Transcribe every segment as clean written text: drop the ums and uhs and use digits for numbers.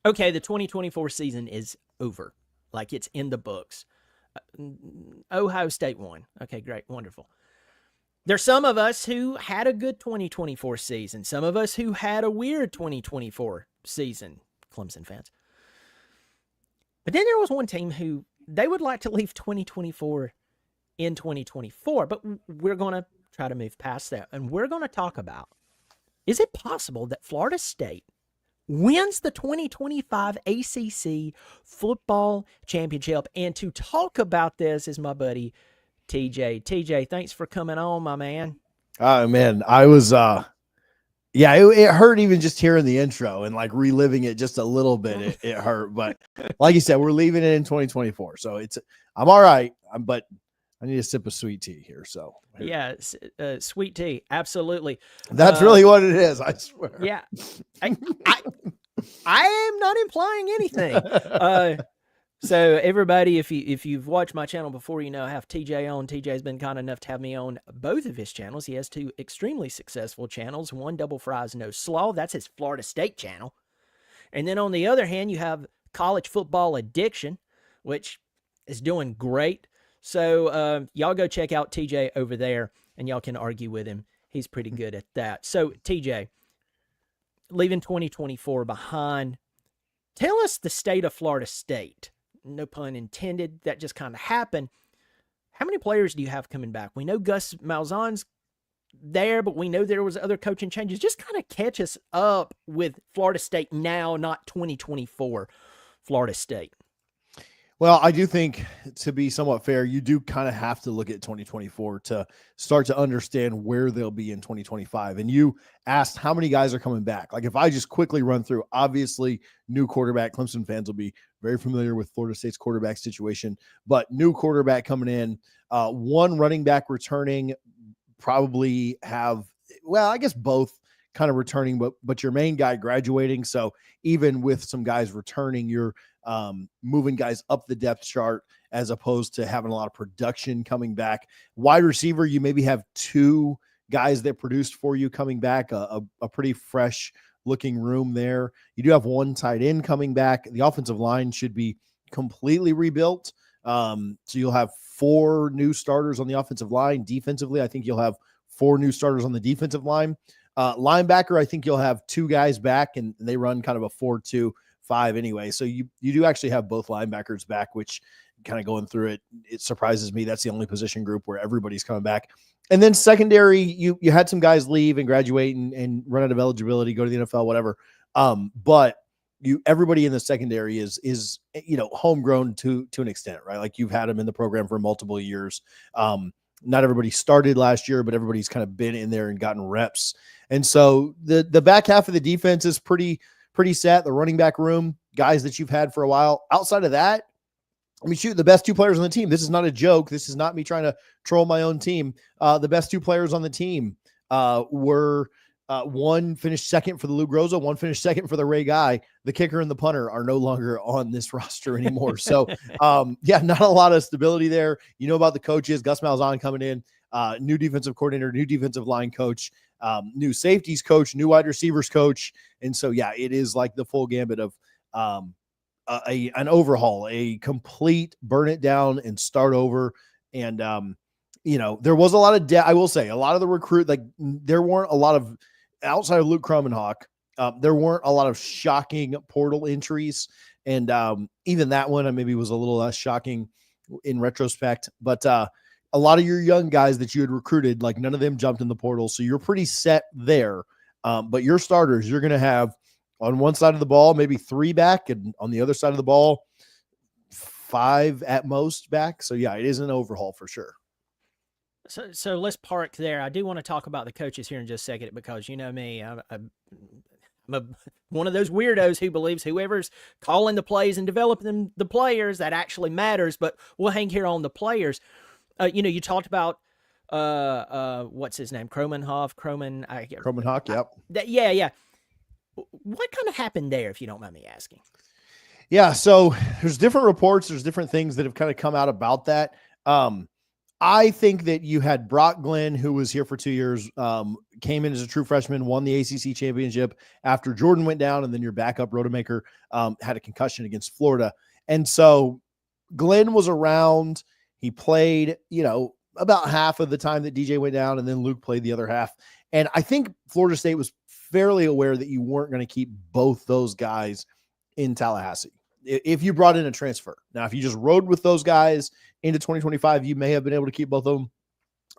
Okay, the 2024 season is over. Like it's in the books. Ohio State won. Okay, great, wonderful. There's some of us who had a good 2024 season. Some of us who had a weird 2024 season. Clemson fans. But then there was one team who they would like to leave 2024 in 2024, but we're going to try to move past that. And we're going to talk about, is it possible that Florida State wins the 2025 ACC football championship? And to talk about this is my buddy TJ. TJ, thanks for coming on, my man. Oh man, I was yeah, it hurt even just hearing the intro and like reliving it just a little bit. It hurt, but like you said, we're leaving it in 2024, so I'm all right. But I need a sip of sweet tea here. So yeah, sweet tea, absolutely. That's really what it is. I swear. Yeah, I am not implying anything. So everybody, if you've watched my channel before, you know I have TJ on. TJ's been kind enough to have me on both of his channels. He has two extremely successful channels. One, Double Fries No Slaw. That's his Florida State channel. And then on the other hand, you have College Football Addiction, which is doing great. So y'all go check out TJ over there, and y'all can argue with him. He's pretty good at that. So TJ, leaving 2024 behind, tell us the state of Florida State. No pun intended. That just kind of happened. How many players do you have coming back? We know Gus Malzahn's there, but we know there was other coaching changes. Just kind of catch us up with Florida State now, not 2024 Florida State. Well, I do think, to be somewhat fair, you do kind of have to look at 2024 to start to understand where they'll be in 2025. And you asked how many guys are coming back. Like if I just quickly run through, obviously new quarterback, Clemson fans will be very familiar with Florida State's quarterback situation, but new quarterback coming in, one running back returning, probably have, well, I guess both kind of returning, but your main guy graduating. So even with some guys returning, you're moving guys up the depth chart as opposed to having a lot of production coming back. Wide receiver, you maybe have two guys that produced for you coming back, a pretty fresh looking room there. You do have one tight end coming back. The offensive line should be completely rebuilt. So you'll have four new starters on the offensive line. Defensively, I think you'll have four new starters on the defensive line. Linebacker, I think you'll have two guys back, and they run kind of a 4-2-5 anyway. So you do actually have both linebackers back, which kind of going through it, it surprises me. That's the only position group where everybody's coming back. And then secondary, you had some guys leave and graduate and run out of eligibility, go to the NFL, whatever. But everybody in the secondary is homegrown to an extent, right? Like you've had them in the program for multiple years. Not everybody started last year, but everybody's kind of been in there and gotten reps. And so the back half of the defense is pretty set. The running back room, guys that you've had for a while. Outside of that, I mean, shoot, the best two players on the team. This is not a joke. This is not me trying to troll my own team. The best two players on the team were one finished second for the Lou Groza, one finished second for the Ray Guy. The kicker and the punter are no longer on this roster anymore. So, not a lot of stability there. You know about the coaches, Gus Malzahn coming in, new defensive coordinator, new defensive line coach, new safeties coach, new wide receivers coach. And so, it is like the full gambit of an overhaul, a complete burn it down and start over. And, there was a lot of I will say a lot of the recruit, like there weren't a lot of, outside of Luke Krummenhoek, there weren't a lot of shocking portal entries. And even that one maybe was a little less shocking in retrospect. But a lot of your young guys that you had recruited, like none of them jumped in the portal. So you're pretty set there. But your starters, you're going to have on one side of the ball, maybe three back, and on the other side of the ball, five at most back. So, it is an overhaul for sure. So let's park there. I do want to talk about the coaches here in just a second because you know me, I'm one of those weirdos who believes whoever's calling the plays and developing the players, that actually matters. But we'll hang here on the players. You talked about what's his name, Krummenhoek, Yep. Yeah. What kind of happened there, if you don't mind me asking? Yeah, so there's different reports. There's different things that have kind of come out about that. I think that you had Brock Glenn, who was here for 2 years, came in as a true freshman, won the ACC championship after Jordan went down, and then your backup Rodemaker had a concussion against Florida. And so Glenn was around. He played, about half of the time that DJ went down, and then Luke played the other half. And I think Florida State was fairly aware that you weren't going to keep both those guys in Tallahassee if you brought in a transfer. Now, if you just rode with those guys into 2025, you may have been able to keep both of them.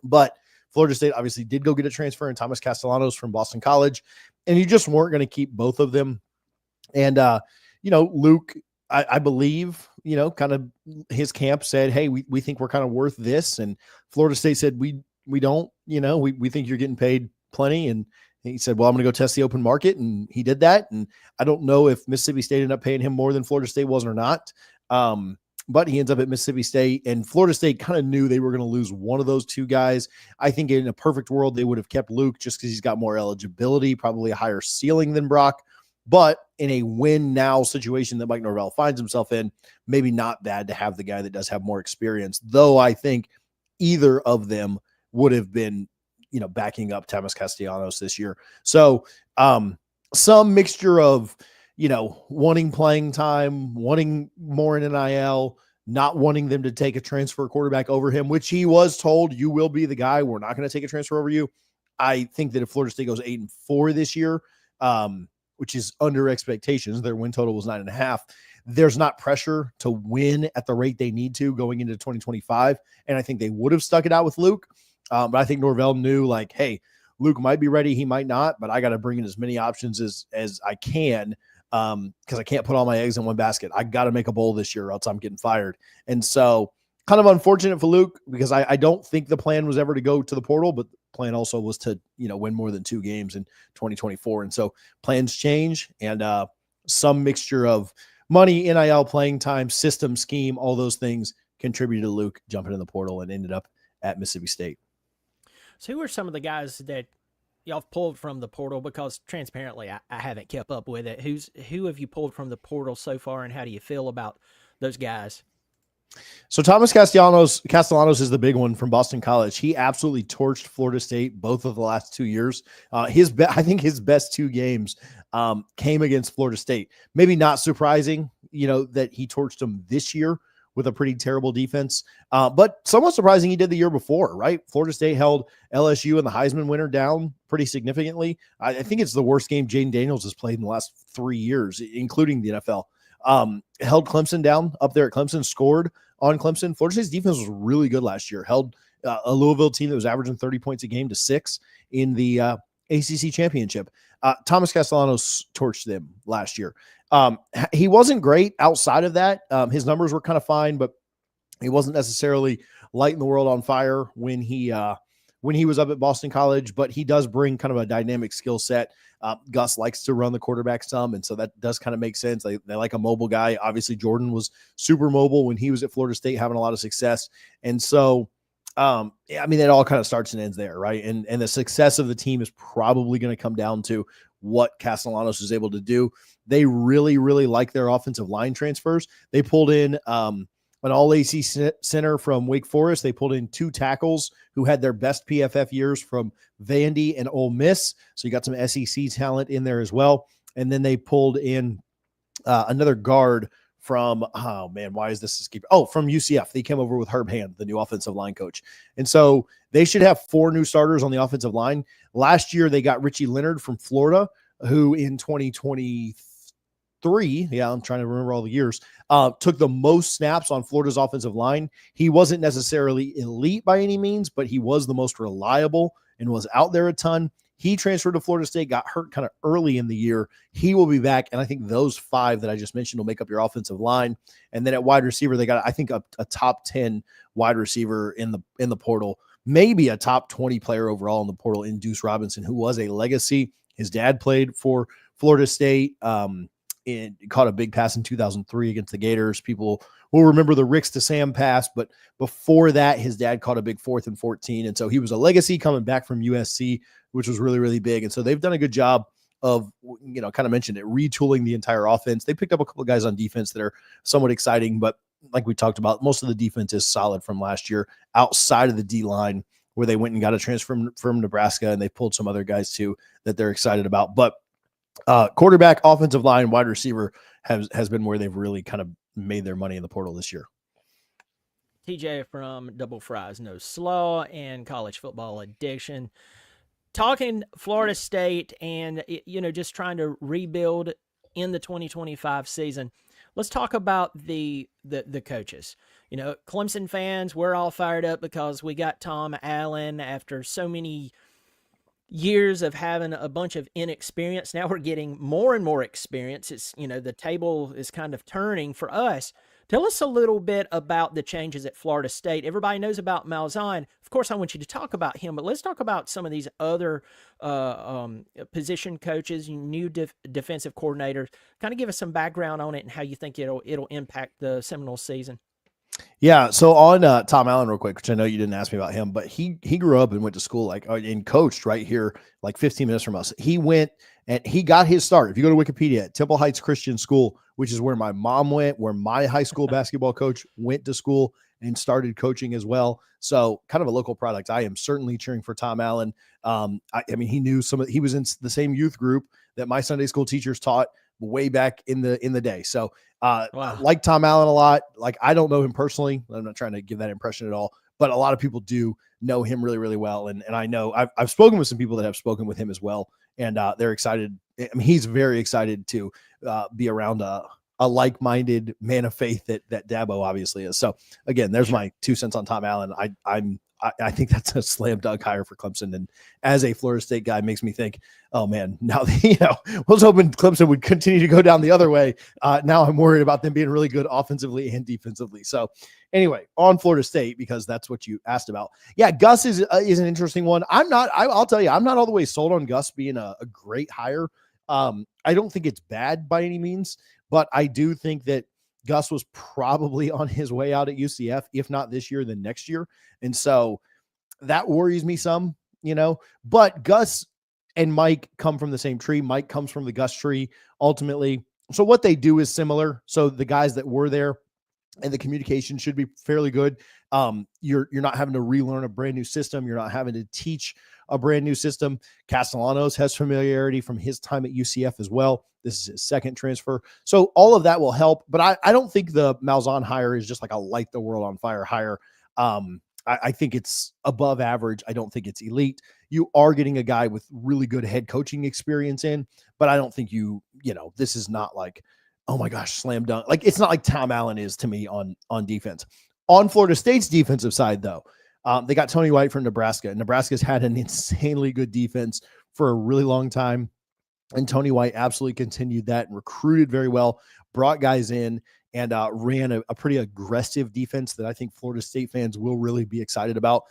But Florida State obviously did go get a transfer in Thomas Castellanos from Boston College, and you just weren't going to keep both of them. And, Luke, I believe, kind of his camp said, hey, we think we're kind of worth this. And Florida State said, we don't, we think you're getting paid plenty. And he said, well, I'm going to go test the open market. And he did that. And I don't know if Mississippi State ended up paying him more than Florida State was or not. But he ends up at Mississippi State, and Florida State kind of knew they were going to lose one of those two guys. I think in a perfect world, they would have kept Luke just because he's got more eligibility, probably a higher ceiling than Brock. But in a win now situation that Mike Norvell finds himself in, maybe not bad to have the guy that does have more experience, though I think either of them would have been, backing up Thomas Castellanos this year. So some mixture of, wanting playing time, wanting more in NIL, not wanting them to take a transfer quarterback over him, which he was told, you will be the guy. We're not going to take a transfer over you. I think that if Florida State goes 8-4 this year, which is under expectations, their win total was 9.5. There's not pressure to win at the rate they need to going into 2025. And I think they would have stuck it out with Luke. But I think Norvell knew, like, hey, Luke might be ready. He might not, but I got to bring in as many options as I can. Because I can't put all my eggs in one basket. I got to make a bowl this year or else I'm getting fired. And so kind of unfortunate for Luke, because I don't think the plan was ever to go to the portal, but the plan also was to, win more than 2 games in 2024. And so plans change, and some mixture of money, NIL, playing time, system, scheme, all those things contributed to Luke jumping in the portal and ended up at Mississippi State. So who are some of the guys that y'all pulled from the portal? Because transparently, I haven't kept up with it. Who have you pulled from the portal so far, and how do you feel about those guys? So Thomas Castellanos is the big one from Boston College. He absolutely torched Florida State both of the last 2 years. I think his best 2 games came against Florida State. Maybe not surprising, that he torched them this year with a pretty terrible defense. But somewhat surprising he did the year before, right? Florida State held LSU and the Heisman winner down pretty significantly. I think it's the worst game Jaden Daniels has played in the last 3 years, including the NFL. Held Clemson down up there at Clemson, scored on Clemson. Florida State's defense was really good last year. Held a Louisville team that was averaging 30 points a game to 6 in the ACC championship. Thomas Castellanos torched them last year. He wasn't great outside of that. His numbers were kind of fine, but he wasn't necessarily lighting the world on fire when he was up at Boston College, but he does bring kind of a dynamic skill set. Gus likes to run the quarterback some, and so that does kind of make sense. They like a mobile guy. Obviously, Jordan was super mobile when he was at Florida State, having a lot of success. And so, it all kind of starts and ends there, right? And the success of the team is probably going to come down to what Castellanos is able to do. They really, really like their offensive line transfers. They pulled in an all-ACC center from Wake Forest. They pulled in 2 tackles who had their best PFF years from Vandy and Ole Miss. So you got some SEC talent in there as well. And then they pulled in another guard from, why is this escaping? Oh, from UCF. They came over with Herb Hand, the new offensive line coach. And so they should have 4 new starters on the offensive line. Last year, they got Richie Leonard from Florida, who in 2023, I'm trying to remember all the years, took the most snaps on Florida's offensive line. He wasn't necessarily elite by any means, but he was the most reliable and was out there a ton. He transferred to Florida State, got hurt kind of early in the year. He will be back, and I think those 5 that I just mentioned will make up your offensive line. And then at wide receiver, they got, I think, a top 10 wide receiver in the portal, maybe a top 20 player overall in the portal in Deuce Robinson, who was a legacy. His dad played for Florida State. And caught a big pass in 2003 against the Gators. People will remember the Ricks to Sam pass, but before that, his dad caught a big 4th and 14. And so he was a legacy coming back from USC, which was really, really big. And so they've done a good job of, kind of mentioned it, retooling the entire offense. They picked up a couple of guys on defense that are somewhat exciting, but like we talked about, most of the defense is solid from last year outside of the D line, where they went and got a transfer from Nebraska, and they pulled some other guys too that they're excited about. But quarterback, offensive line, wide receiver has been where they've really kind of made their money in the portal this year. TJ from Double Fries No Slaw and College Football Addiction. Talking Florida State and, just trying to rebuild in the 2025 season. Let's talk about the coaches. Clemson fans, we're all fired up because we got Tom Allen after so many years of having a bunch of inexperience. Now we're getting more and more experience. It's, the table is kind of turning for us. Tell us a little bit about the changes at Florida State. Everybody knows about Malzahn. Of course, I want you to talk about him, but let's talk about some of these other position coaches, new defensive coordinators. Kind of give us some background on it and how you think it'll impact the Seminole season. Yeah. So on Tom Allen real quick, which I know you didn't ask me about him, but he grew up and went to school and coached right here, like 15 minutes from us. He went and he got his start. If you go to Wikipedia, at Temple Heights Christian School, which is where my mom went, where my high school basketball coach went to school and started coaching as well. So kind of a local product. I am certainly cheering for Tom Allen. I mean, he knew he was in the same youth group that my Sunday school teachers taught way back in the day. So wow. Like Tom Allen a lot. Like, I don't know him personally. I'm not trying to give that impression at all, but a lot of people do know him really, really well. And I know I've spoken with some people that have spoken with him as well. And they're excited. I mean, he's very excited to be around a like-minded man of faith that Dabo obviously is. So again, there's my 2 cents on Tom Allen. I think that's a slam dunk hire for Clemson. And as a Florida State guy, makes me think, oh man, now, I was hoping Clemson would continue to go down the other way. Now I'm worried about them being really good offensively and defensively. So anyway, on Florida State, because that's what you asked about. Yeah. Gus is an interesting one. I'll tell you, I'm not all the way sold on Gus being a great hire. I don't think it's bad by any means, but I do think that Gus was probably on his way out at UCF, if not this year, then next year. And so that worries me some, but Gus and Mike come from the same tree. Mike comes from the Gus tree ultimately. So what they do is similar. So the guys that were there and the communication should be fairly good. You're not having to relearn a brand new system. You're not having to teach a brand new system. Castellanos has familiarity from his time at UCF as well. This is his second transfer. So all of that will help, but I don't think the Malzahn hire is just like a light the world on fire hire. I think it's above average. I don't think it's elite. You are getting a guy with really good head coaching experience in, but I don't think this is not like, oh my gosh, slam dunk. Like, it's not like Tom Allen is to me on defense. On Florida State's defensive side, though, they got Tony White from Nebraska. Nebraska's had an insanely good defense for a really long time. And Tony White absolutely continued that and recruited very well, brought guys in, and ran a pretty aggressive defense that I think Florida State fans will really be excited about.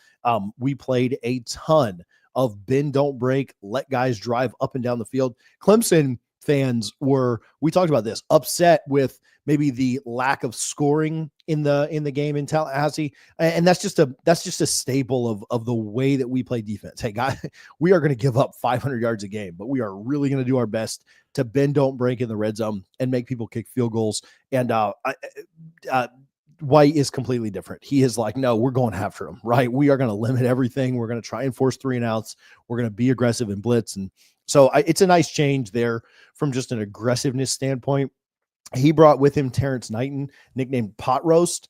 We played a ton of bend, don't break, let guys drive up and down the field. Clemson fans we talked about this, upset with maybe the lack of scoring in the game in Tallahassee. And that's just a staple of the way that we play defense. Hey guys, we are going to give up 500 yards a game, but we are really going to do our best to bend, don't break in the red zone and make people kick field goals. And White is completely different. He is like, no, we're going after him, right? We are going to limit everything. We're going to try and force 3 and outs. We're going to be aggressive and blitz. And so it's a nice change there from just an aggressiveness standpoint. He brought with him Terrence Knighton, nicknamed Pot Roast,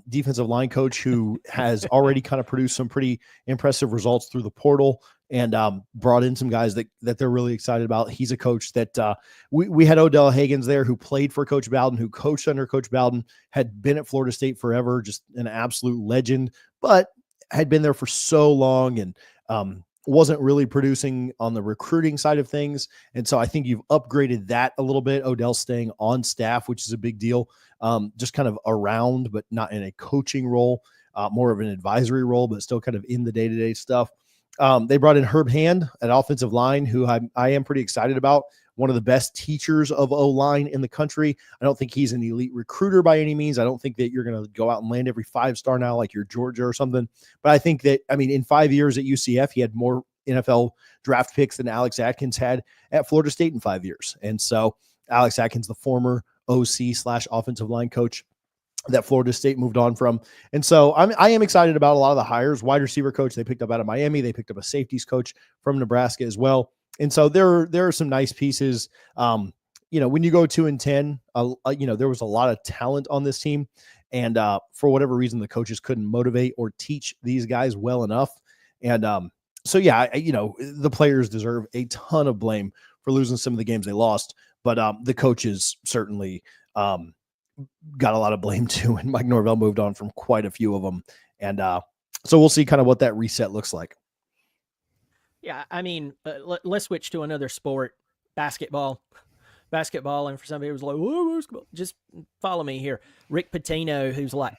defensive line coach who has already kind of produced some pretty impressive results through the portal, and brought in some guys that they're really excited about. He's a coach that we had Odell Hagens there, who played for Coach Bowden, who coached under Coach Bowden, had been at Florida State forever, just an absolute legend, but had been there for so long and wasn't really producing on the recruiting side of things. And so I think you've upgraded that a little bit. Odell's staying on staff, which is a big deal. Just kind of around, but not in a coaching role, more of an advisory role, but still kind of in the day-to-day stuff. They brought in Herb Hand at offensive line, who I am pretty excited about. One of the best teachers of O-line in the country. I don't think he's an elite recruiter by any means. I don't think that you're going to go out and land every 5-star now like you're Georgia or something. But I think that, in 5 years at UCF, he had more NFL draft picks than Alex Atkins had at Florida State in 5 years. And so Alex Atkins, the former OC / offensive line coach, that Florida State moved on from. And so I am excited about a lot of the hires. Wide receiver coach they picked up out of Miami. They picked up a safeties coach from Nebraska as well. And so there are some nice pieces. When you go 2-10, there was a lot of talent on this team. And for whatever reason, the coaches couldn't motivate or teach these guys well enough. And the players deserve a ton of blame for losing some of the games they lost. But the coaches certainly got a lot of blame too. And Mike Norvell moved on from quite a few of them. And so we'll see kind of what that reset looks like. Yeah, I mean, let's switch to another sport, basketball. And for somebody who's like, oh, basketball, just follow me here. Rick Pitino, who's like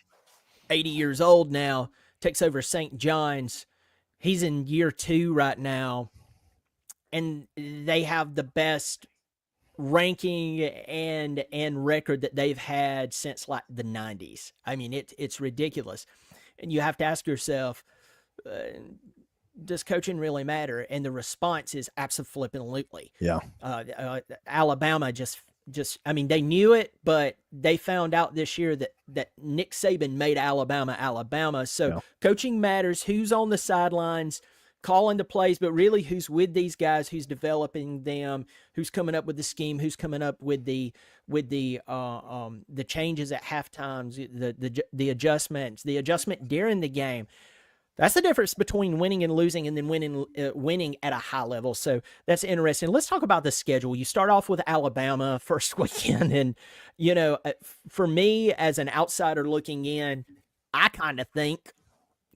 80 years old now, takes over St. John's. He's in year 2 right now, and they have the best ranking and record that they've had since like the 90s. I mean, it's ridiculous. And you have to ask yourself, does coaching really matter? And the response is absolutely. Yeah. Alabama just I mean, they knew it, but they found out this year that Nick Saban made Alabama. So coaching matters. Who's on the sidelines, calling the plays, but really who's with these guys, who's developing them, who's coming up with the scheme, who's coming up with the changes at halftime, the adjustments, the adjustment during the game. That's the difference between winning and losing, and then winning at a high level. So that's interesting. Let's talk about the schedule. You start off with Alabama first weekend, and for me as an outsider looking in, I kind of think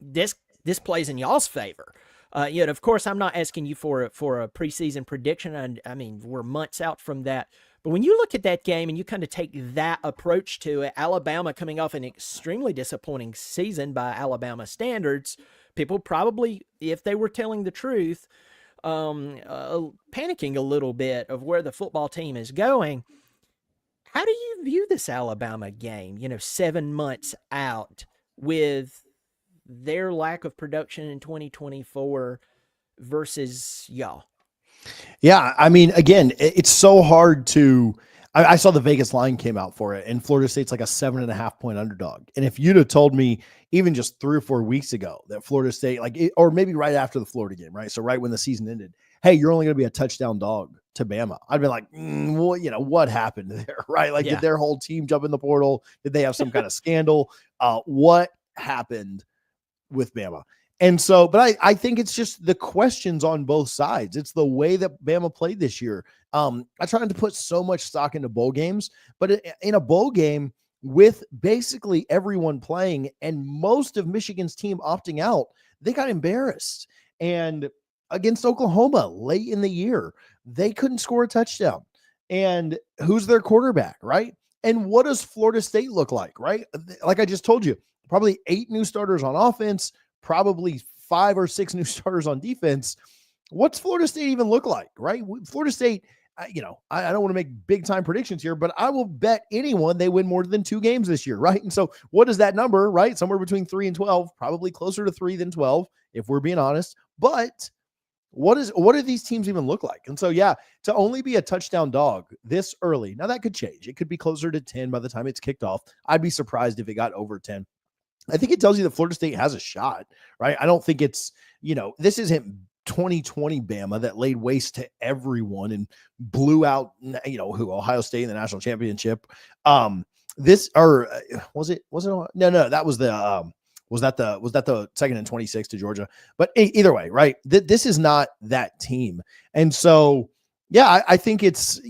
this plays in y'all's favor. Of course, I'm not asking you for a preseason prediction. I mean, we're months out from that. But when you look at that game and you kind of take that approach to it, Alabama coming off an extremely disappointing season by Alabama standards, people probably, if they were telling the truth, panicking a little bit of where the football team is going. How do you view this Alabama game, 7 months out, with their lack of production in 2024 versus y'all? Yeah, I mean, again, it's so hard to. I saw the Vegas line came out for it, and Florida State's like a 7.5 point underdog. And if you'd have told me even just 3 or 4 weeks ago that Florida State, or maybe right after the Florida game, right? So right when the season ended, hey, you're only going to be a touchdown dog to Bama. I'd be like, what happened there, right? Like, did their whole team jump in the portal? Did they have some kind of scandal? What happened with Bama? And so, but I think it's just the questions on both sides. It's the way that Bama played this year. I tried to put so much stock into bowl games, but in a bowl game with basically everyone playing and most of Michigan's team opting out, they got embarrassed. And against Oklahoma late in the year, they couldn't score a touchdown. And who's their quarterback, right? And what does Florida State look like, right? Like I just told you, probably 8 new starters on offense, probably 5 or 6 new starters on defense. What's Florida State even look like, right? Florida State, I don't want to make big time predictions here, but I will bet anyone they win more than 2 games this year, right? And so what is that number, right? Somewhere between 3 and 12, probably closer to 3 than 12, if we're being honest. But what do these teams even look like? And so, to only be a touchdown dog this early, now that could change. It could be closer to 10 by the time it's kicked off. I'd be surprised if it got over 10. I think it tells you that Florida State has a shot, right? I don't think it's, this isn't 2020 Bama that laid waste to everyone and blew out, Ohio State in the national championship. No, that was the second and 26 to Georgia, but either way, right. This is not that team. And so, I think it's,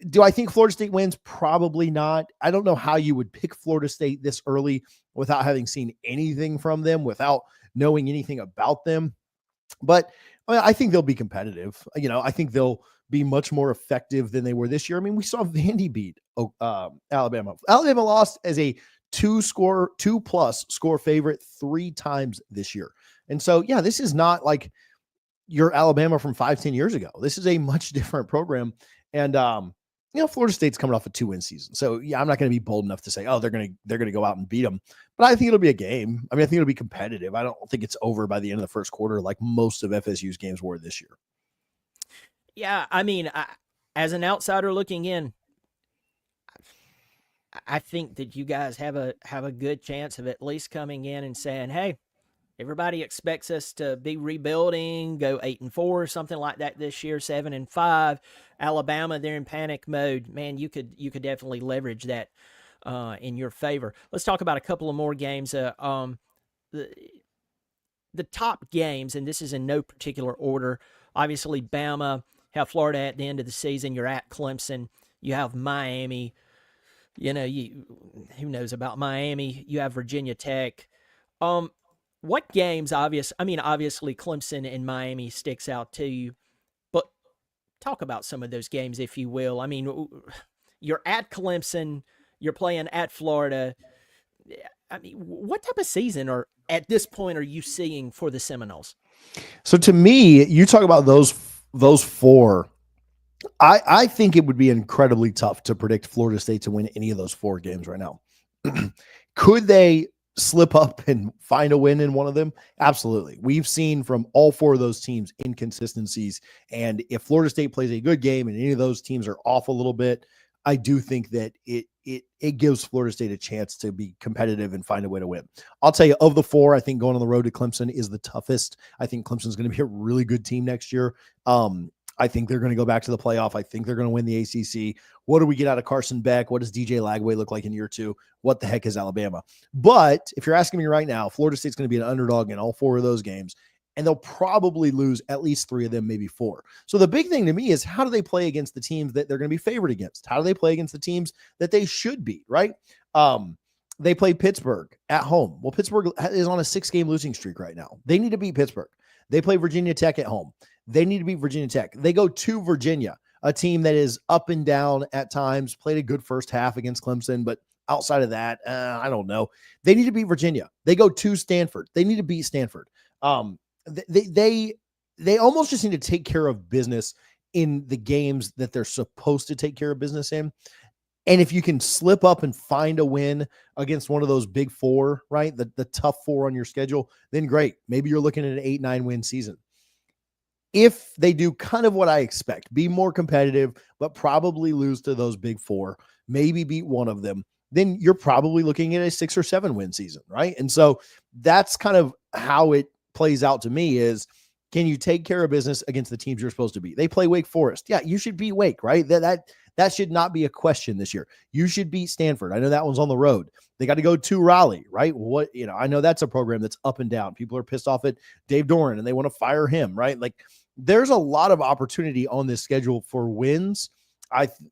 do I think Florida State wins? Probably not. I don't know how you would pick Florida State this early without having seen anything from them, without knowing anything about them. But I think they'll be competitive. I think they'll be much more effective than they were this year. I mean, we saw Vandy beat Alabama. Alabama lost as a 2+ score favorite 3 times this year. And so, this is not like your Alabama from 5-10 years ago. This is a much different program. And, Florida State's coming off a 2-win season. So I'm not going to be bold enough to say, they're going to go out and beat them, but I think it'll be a game. I mean, I think it'll be competitive. I don't think it's over by the end of the first quarter, like most of FSU's games were this year. Yeah. I mean, as an outsider looking in, I think that you guys have a good chance of at least coming in and saying, "Hey, everybody expects us to be rebuilding, go 8-4, something like that this year, 7-5. Alabama, they're in panic mode. Man, you could definitely leverage that in your favor." Let's talk about a couple of more games. The, the top games, and this is in no particular order. Obviously, Bama have Florida at the end of the season. You're at Clemson. You have Miami. Who knows about Miami? You have Virginia Tech. Um, what games? Obviously, Clemson and Miami sticks out to you, but talk about some of those games, if you will. I mean, you're at Clemson. You're playing at Florida. I mean, what type of season or at this point are you seeing for the Seminoles? So to me, you talk about those four. I think it would be incredibly tough to predict Florida State to win any of those four games right now. Could they slip up and find a win in one of them? Absolutely. We've seen from all four of those teams inconsistencies. And if Florida State plays a good game and any of those teams are off a little bit, I do think that it gives Florida State a chance to be competitive and find a way to win. I'll tell you, of the four, I think going on the road to Clemson is the toughest. I think Clemson's going to be a really good team next year. I think they're going to go back to the playoff. I think they're going to win the ACC. What do we get out of Carson Beck? What does DJ Lagway look like in year two? What the heck is Alabama? But if you're asking me right now, Florida State's going to be an underdog in all four of those games, and they'll probably lose at least three of them, maybe four. So the big thing to me is, how do they play against the teams that they're going to be favored against? How do they play against the teams that they should beat, right? They play Pittsburgh at home. Well, Pittsburgh is on a 6-game losing streak right now. They need to beat Pittsburgh. They play Virginia Tech at home. They need to beat Virginia Tech. They go to Virginia, a team that is up and down at times, played a good first half against Clemson, but outside of that, I don't know. They need to beat Virginia. They go to Stanford. They need to beat Stanford. They almost just need to take care of business in the games that they're supposed to take care of business in. And if you can slip up and find a win against one of those big four, right, the tough four on your schedule, then great. Maybe you're looking at an 8-9 win season. If they do kind of what I expect, be more competitive, but probably lose to those big four, maybe beat one of them, then you're probably looking at a 6 or 7 win season, right? And so that's kind of how it plays out to me is, can you take care of business against the teams you're supposed to be? They play Wake Forest. Yeah, you should beat Wake, right? That should not be a question this year. You should beat Stanford. I know that one's on the road. They got to go to Raleigh, right? I know that's a program that's up and down. People are pissed off at Dave Doran and they want to fire him, right? Like, there's a lot of opportunity on this schedule for wins.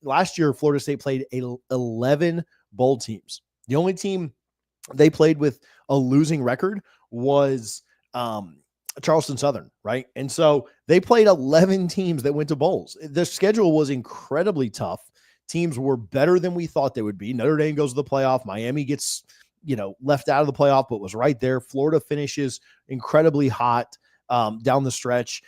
Last year, Florida State played 11 bowl teams. The only team they played with a losing record was Charleston Southern, right? And so they played 11 teams that went to bowls. The schedule was incredibly tough. Teams were better than we thought they would be. Notre Dame goes to the playoff. Miami gets, left out of the playoff, but was right there. Florida finishes incredibly hot down the stretch.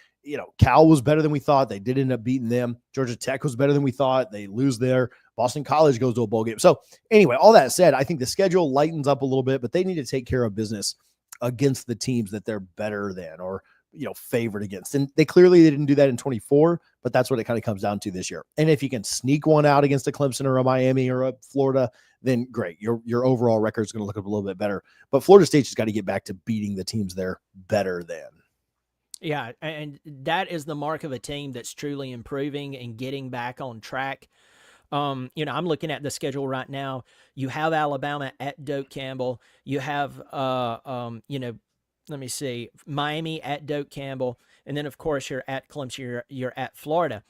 Cal was better than we thought. They did end up beating them. Georgia Tech was better than we thought. They lose there. Boston College goes to a bowl game. So anyway, all that said, I think the schedule lightens up a little bit, but they need to take care of business against the teams that they're better than or, favored against. And they didn't do that in 24, but that's what it kind of comes down to this year. And if you can sneak one out against a Clemson or a Miami or a Florida, then great. Your overall record is going to look a little bit better. But Florida State's just got to get back to beating the teams they're better than. Yeah, and that is the mark of a team that's truly improving and getting back on track. I'm looking at the schedule right now. You have Alabama at Doak Campbell. You have, let me see, Miami at Doak Campbell, and then of course you're at Clemson. You're at Florida.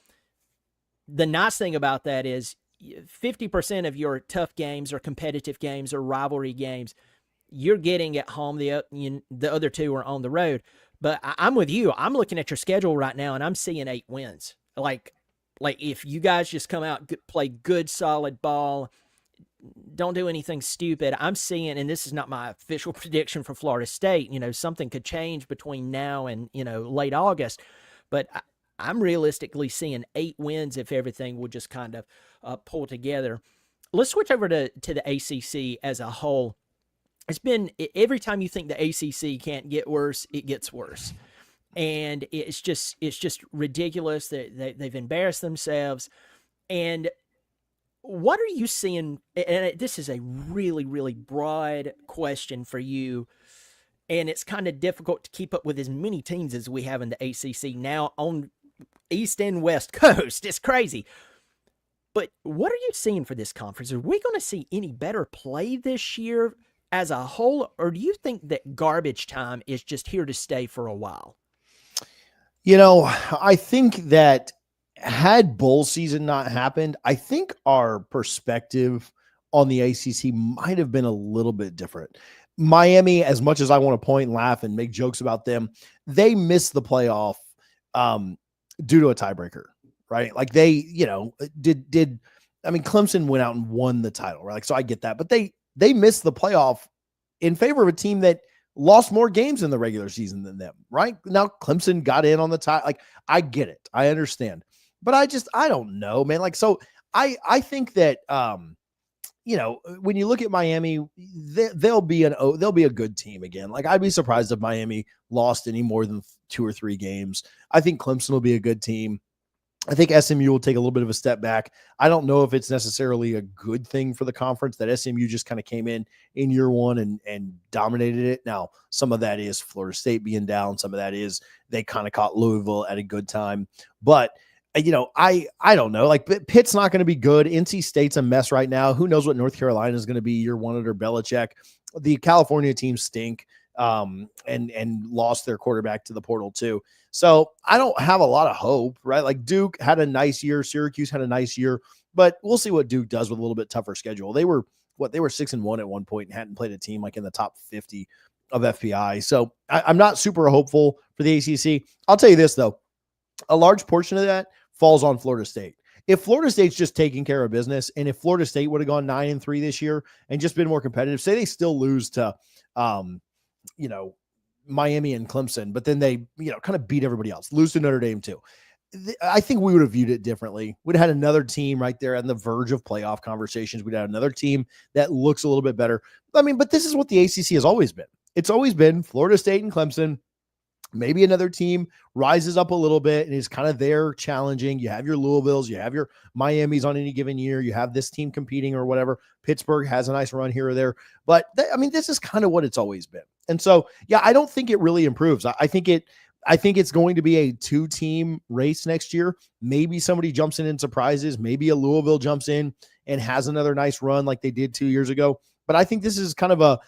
The nice thing about that is 50% of your tough games or competitive games or rivalry games you're getting at home. The other two are on the road. But I'm with you. I'm looking at your schedule right now, and I'm seeing 8 wins. Like if you guys just come out, play good, solid ball, don't do anything stupid. I'm seeing, and this is not my official prediction for Florida State. Something could change between now and late August, but I'm realistically seeing 8 wins if everything would just kind of pull together. Let's switch over to the ACC as a whole. It's been every time you think the ACC can't get worse, it gets worse, and it's just ridiculous that they've embarrassed themselves. And what are you seeing? And this is a really, really broad question for you. And it's kind of difficult to keep up with as many teams as we have in the ACC now on East and West Coast. It's crazy. But what are you seeing for this conference? Are we going to see any better play this year as a whole? Or do you think that garbage time is just here to stay for a while? I think that had bowl season not happened, I think our perspective on the ACC might have been a little bit different. Miami, as much as I want to point and laugh and make jokes about them, they missed the playoff um, due to a tiebreaker, right? Like they, did I mean Clemson went out and won the title, right? Like, so I get that, but they missed the playoff in favor of a team that lost more games in the regular season than them, right? Now Clemson got in on the tie. Like, I get it. I understand. But I don't know, man. Like, so I think that when you look at Miami, they'll be a good team again. Like, I'd be surprised if Miami lost any more than 2 or 3 games. I think Clemson will be a good team. I think SMU will take a little bit of a step back. I don't know if it's necessarily a good thing for the conference that SMU just kind of came in year one and dominated it. Now, some of that is Florida State being down. Some of that is they kind of caught Louisville at a good time. But, I don't know. Like, Pitt's not going to be good. NC State's a mess right now. Who knows what North Carolina is going to be year one under Belichick. The California teams stink and lost their quarterback to the portal too. So I don't have a lot of hope, right? Like, Duke had a nice year. Syracuse had a nice year, but we'll see what Duke does with a little bit tougher schedule. They were 6-1 at one point and hadn't played a team like in the top 50 of FPI. So I'm not super hopeful for the ACC. I'll tell you this though, a large portion of that falls on Florida State. If Florida State's just taking care of business, and if Florida State would have gone 9-3 this year and just been more competitive, say they still lose to, Miami and Clemson, but then they, kind of beat everybody else, lose to Notre Dame too. I think we would have viewed it differently. We'd have had another team right there on the verge of playoff conversations. We'd have another team that looks a little bit better. I mean, but this is what the ACC has always been. It's always been Florida State and Clemson. Maybe another team rises up a little bit and is kind of there challenging. You have your Louisvilles, you have your Miamis on any given year. You have this team competing or whatever. Pittsburgh has a nice run here or there. But, this is kind of what it's always been. And so, yeah, I don't think it really improves. I think it's going to be a 2-team race next year. Maybe somebody jumps in and surprises. Maybe a Louisville jumps in and has another nice run like they did 2 years ago. But I think this is kind of a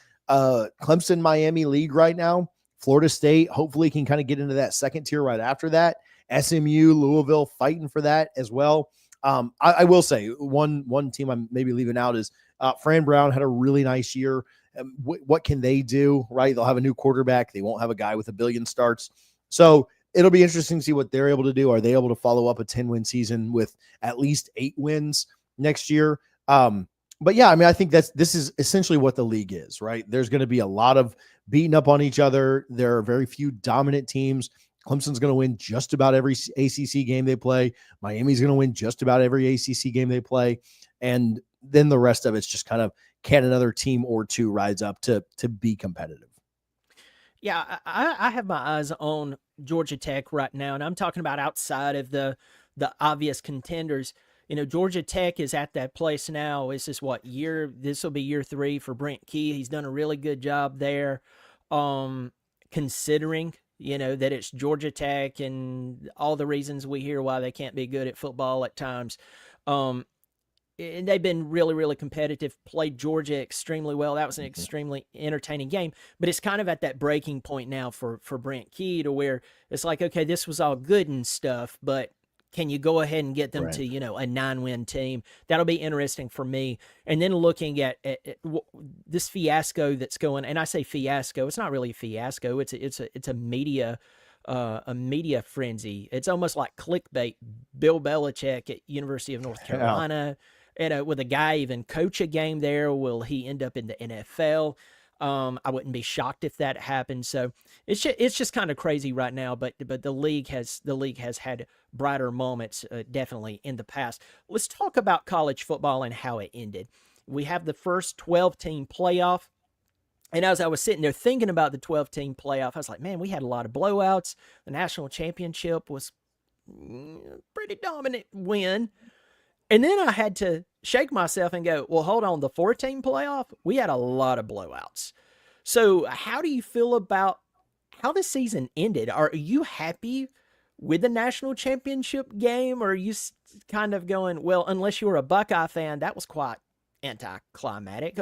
Clemson-Miami league right now. Florida State hopefully can kind of get into that second tier right after that. SMU, Louisville fighting for that as well. I will say one team I'm maybe leaving out is Fran Brown had a really nice year. What can they do, right? They'll have a new quarterback. They won't have a guy with 1 billion starts. So it'll be interesting to see what they're able to do. Are they able to follow up a 10-win season with at least 8 wins next year? But yeah, I think this is essentially what the league is, right? There's going to be a lot of beating up on each other. There are very few dominant teams. Clemson's going to win just about every ACC game they play. Miami's going to win just about every ACC game they play. And then the rest of it's just kind of, can another team or two rise up to be competitive? Yeah, I have my eyes on Georgia Tech right now, and I'm talking about outside of the obvious contenders. Georgia Tech is at that place now. This is what year? This will be year 3 for Brent Key. He's done a really good job there, considering that it's Georgia Tech and all the reasons we hear why they can't be good at football at times. And they've been really, really competitive, played Georgia extremely well. That was an extremely entertaining game, but it's kind of at that breaking point now for Brent Key to where it's like, okay, this was all good and stuff, but can you go ahead and get them Right. to, a 9-win team? That'll be interesting for me. And then looking at this fiasco that's going, and I say fiasco, it's not really a fiasco. It's a media frenzy. It's almost like clickbait. Bill Belichick at University of North Carolina, with a guy even coach a game there. Will he end up in the NFL? I wouldn't be shocked if that happened. So it's just kind of crazy right now. But the league has had brighter moments, definitely in the past. Let's talk about college football and how it ended. We have the first 12-team playoff. And as I was sitting there thinking about the 12-team playoff, I was like, man, we had a lot of blowouts. The national championship was pretty dominant win. And then I had to shake myself and go, well, hold on, the 14 playoff, we had a lot of blowouts. So, how do you feel about how the season ended? Are you happy with the national championship game, or are you kind of going, well, unless you were a Buckeye fan, that was quite anticlimactic?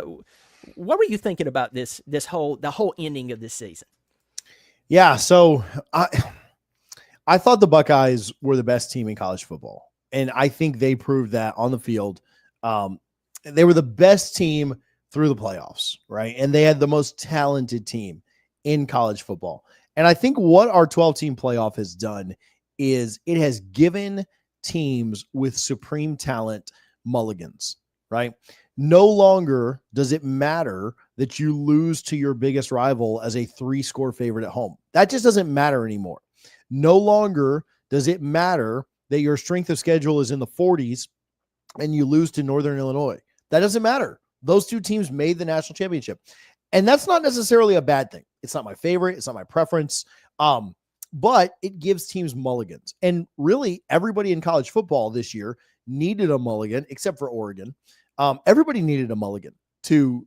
What were you thinking about the whole ending of this season? Yeah, so I thought the Buckeyes were the best team in college football, and I think they proved that on the field. Um, they were the best team through the playoffs, right? And they had the most talented team in college football. And I think what our 12-team playoff has done is it has given teams with supreme talent mulligans, right? No longer does it matter that you lose to your biggest rival as a 3-score favorite at home. That just doesn't matter anymore. No longer does it matter that your strength of schedule is in the 40s and you lose to Northern Illinois. That doesn't matter. Those two teams made the national championship. And that's not necessarily a bad thing. It's not my favorite. It's not my preference. But it gives teams mulligans. And really, everybody in college football this year needed a mulligan, except for Oregon. Everybody needed a mulligan to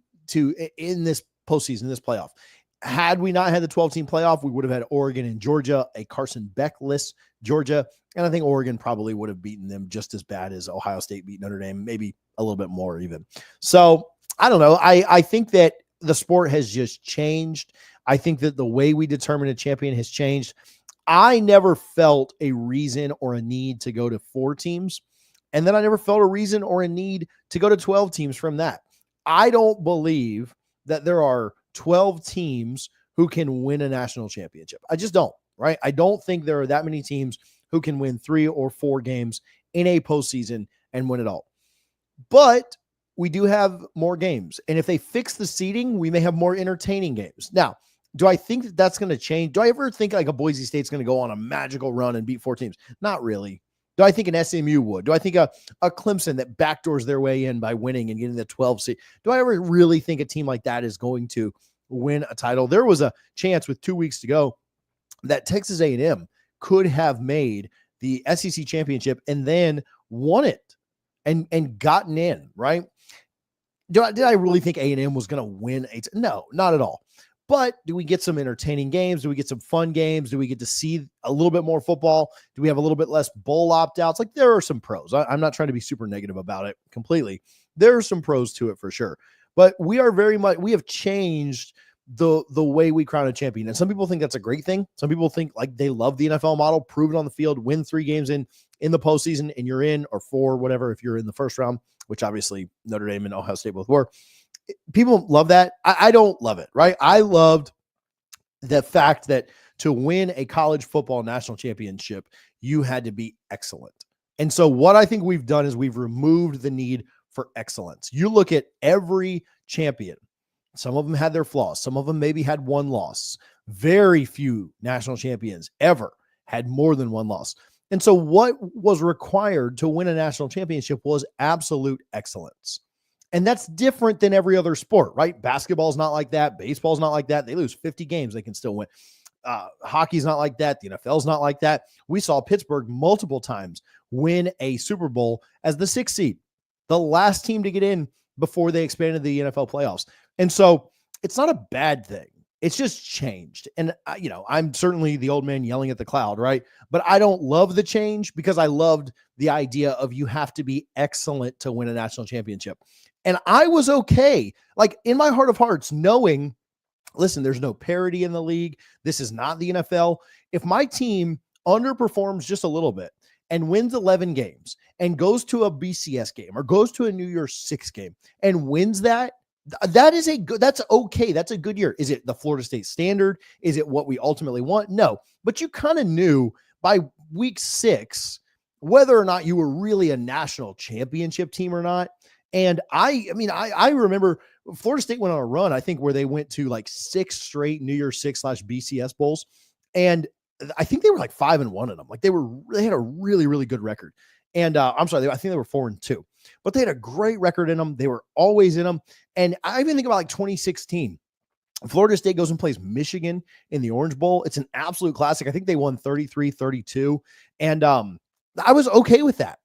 in this postseason, this playoff. Had we not had the 12-team playoff, we would have had Oregon and Georgia, a Carson Beck-less Georgia, and I think Oregon probably would have beaten them just as bad as Ohio State beat Notre Dame, maybe a little bit more even. So I don't know. I think that the sport has just changed. I think that the way we determine a champion has changed. I never felt a reason or a need to go to 4 teams, and then I never felt a reason or a need to go to 12 teams from that. I don't believe that there are 12 teams who can win a national championship. I just don't, right? I don't think there are that many teams who can win 3 or 4 games in a postseason and win it all. But we do have more games. And if they fix the seeding, we may have more entertaining games. Now, do I think that that's going to change? Do I ever think like a Boise State's going to go on a magical run and beat 4 teams? Not really. Do I think an SMU would? Do I think a Clemson that backdoors their way in by winning and getting the 12 seed? Do I ever really think a team like that is going to win a title? There was a chance with 2 weeks to go that Texas A&M could have made the SEC championship and then won it and gotten in, right? Did I really think A&M was going to win? No, not at all. But do we get some entertaining games? Do we get some fun games? Do we get to see a little bit more football? Do we have a little bit less bowl opt-outs? Like, there are some pros. I'm not trying to be super negative about it completely. There are some pros to it for sure. But we have changed the way we crown a champion. And some people think that's a great thing. Some people think like they love the NFL model, prove it on the field, win 3 games in the postseason, and you're in, or 4, whatever, if you're in the first round, which obviously Notre Dame and Ohio State both were. People love that. I don't love it, right? I loved the fact that to win a college football national championship, you had to be excellent. And so what I think we've done is we've removed the need for excellence. You look at every champion. Some of them had their flaws. Some of them maybe had 1 loss. Very few national champions ever had more than 1 loss. And so what was required to win a national championship was absolute excellence. And that's different than every other sport, right? Basketball's not like that. Baseball's not like that. They lose 50 games, they can still win. Hockey's not like that. The NFL's not like that. We saw Pittsburgh multiple times win a Super Bowl as the 6th seed, the last team to get in before they expanded the NFL playoffs. And so it's not a bad thing. It's just changed. And, I'm certainly the old man yelling at the cloud, right? But I don't love the change because I loved the idea of you have to be excellent to win a national championship. And I was okay, like in my heart of hearts, knowing, listen, there's no parity in the league. This is not the NFL. If my team underperforms just a little bit and wins 11 games and goes to a BCS game or goes to a New Year's 6 game and wins that's okay. That's a good year. Is it the Florida State standard? Is it what we ultimately want? No, but you kind of knew by week 6 whether or not you were really a national championship team or not. And I remember Florida State went on a run, I think, where they went to like 6 straight New Year's 6 / BCS bowls. And I think they were like 5-1 in them. Like they had a really, really good record. And I think they were 4-2, but they had a great record in them. They were always in them. And I even think about like 2016, Florida State goes and plays Michigan in the Orange Bowl. It's an absolute classic. I think they won 33-32. And I was okay with that.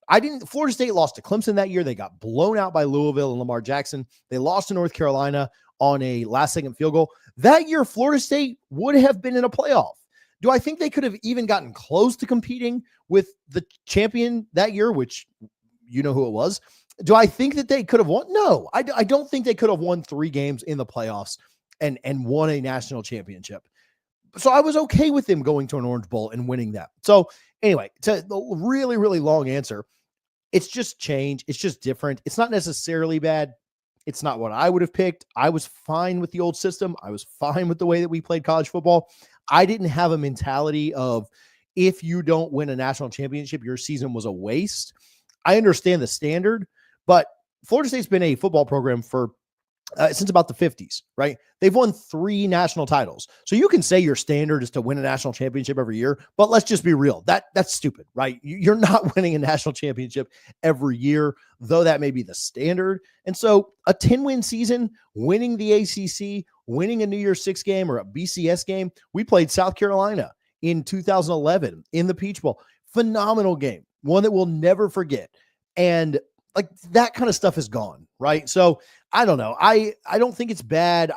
Florida State lost to Clemson that year. They got blown out by Louisville and Lamar Jackson. They lost to North Carolina on a last second field goal. That year, Florida State would have been in a playoff. Do I think they could have even gotten close to competing with the champion that year, which you know who it was? Do I think that they could have won? No, I don't think they could have won 3 games in the playoffs and won a national championship. So I was okay with them going to an Orange Bowl and winning that. So anyway, to the really, really long answer, it's just change. It's just different. It's not necessarily bad. It's not what I would have picked. I was fine with the old system. I was fine with the way that we played college football. I didn't have a mentality of if you don't win a national championship, your season was a waste. I understand the standard, but Florida State's been a football program for since about the 50s, right? They've won 3 national titles. So you can say your standard is to win a national championship every year, but let's just be real. That's stupid, right? You're not winning a national championship every year, though that may be the standard. And so a 10-win season, winning the ACC, winning a New Year's Six game or a BCS game. We played South Carolina in 2011 in the Peach Bowl. Phenomenal game, one that we'll never forget. And like that kind of stuff is gone, right? So I don't know. I don't think it's bad.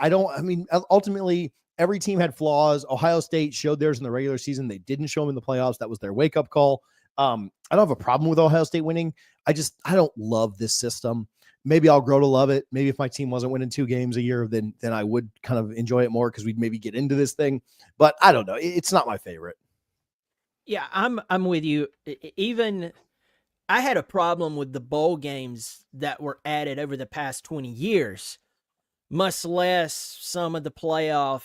Ultimately, every team had flaws. Ohio State showed theirs in the regular season. They didn't show them in the playoffs. That was their wake-up call. I don't have a problem with Ohio State winning. I don't love this system. Maybe I'll grow to love it. Maybe if my team wasn't winning 2 games a year, then I would kind of enjoy it more because we'd maybe get into this thing. But I don't know. It's not my favorite. Yeah, I'm with you. Even I had a problem with the bowl games that were added over the past 20 years, much less some of the playoff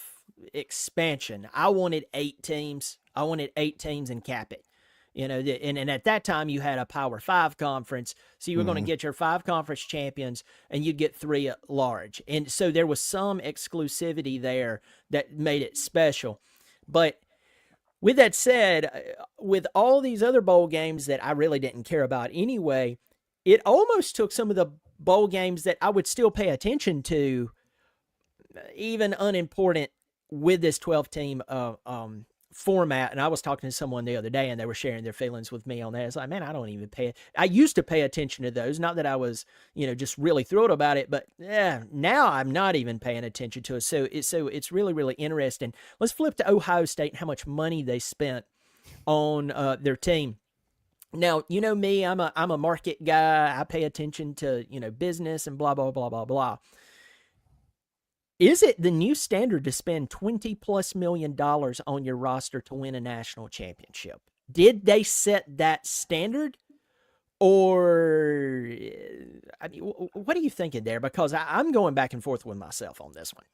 expansion. I wanted 8 teams. I wanted 8 teams and cap it. And at that time you had a Power 5 conference, so you were going to get your 5 conference champions and you'd get 3 at large. And so there was some exclusivity there that made it special. But with that said, with all these other bowl games that I really didn't care about anyway, it almost took some of the bowl games that I would still pay attention to, even unimportant, with this 12-team format. And I was talking to someone the other day and they were sharing their feelings with me on that. It's like, man, I don't even I used to pay attention to those. Not that I was, just really thrilled about it, but now I'm not even paying attention to it. So it's really, really interesting. Let's flip to Ohio State and how much money they spent on their team. Now, me, I'm a market guy. I pay attention to, business and blah, blah, blah, blah, blah. Is it the new standard to spend $20+ million on your roster to win a national championship? Did they set that standard? Or, what are you thinking there? Because I'm going back and forth with myself on this one.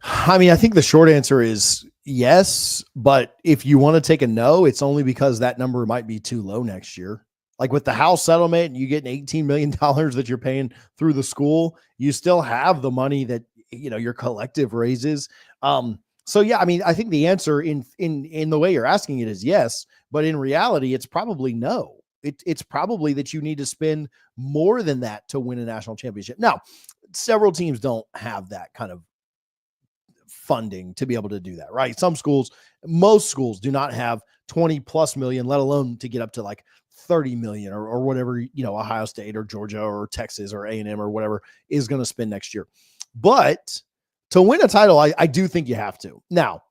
I think the short answer is yes, but if you want to take a no, it's only because that number might be too low next year. Like with the house settlement, you get $18 million that you're paying through the school. You still have the money that, your collective raises. So yeah, I think the answer in the way you're asking it is yes, but in reality, it's probably no. It's probably that you need to spend more than that to win a national championship. Now, several teams don't have that kind of funding to be able to do that, right? Most schools do not have 20+ million, let alone to get up to like 30 million or whatever, Ohio State or Georgia or Texas or A&M or whatever is going to spend next year. But to win a title, I do think you have to. Now,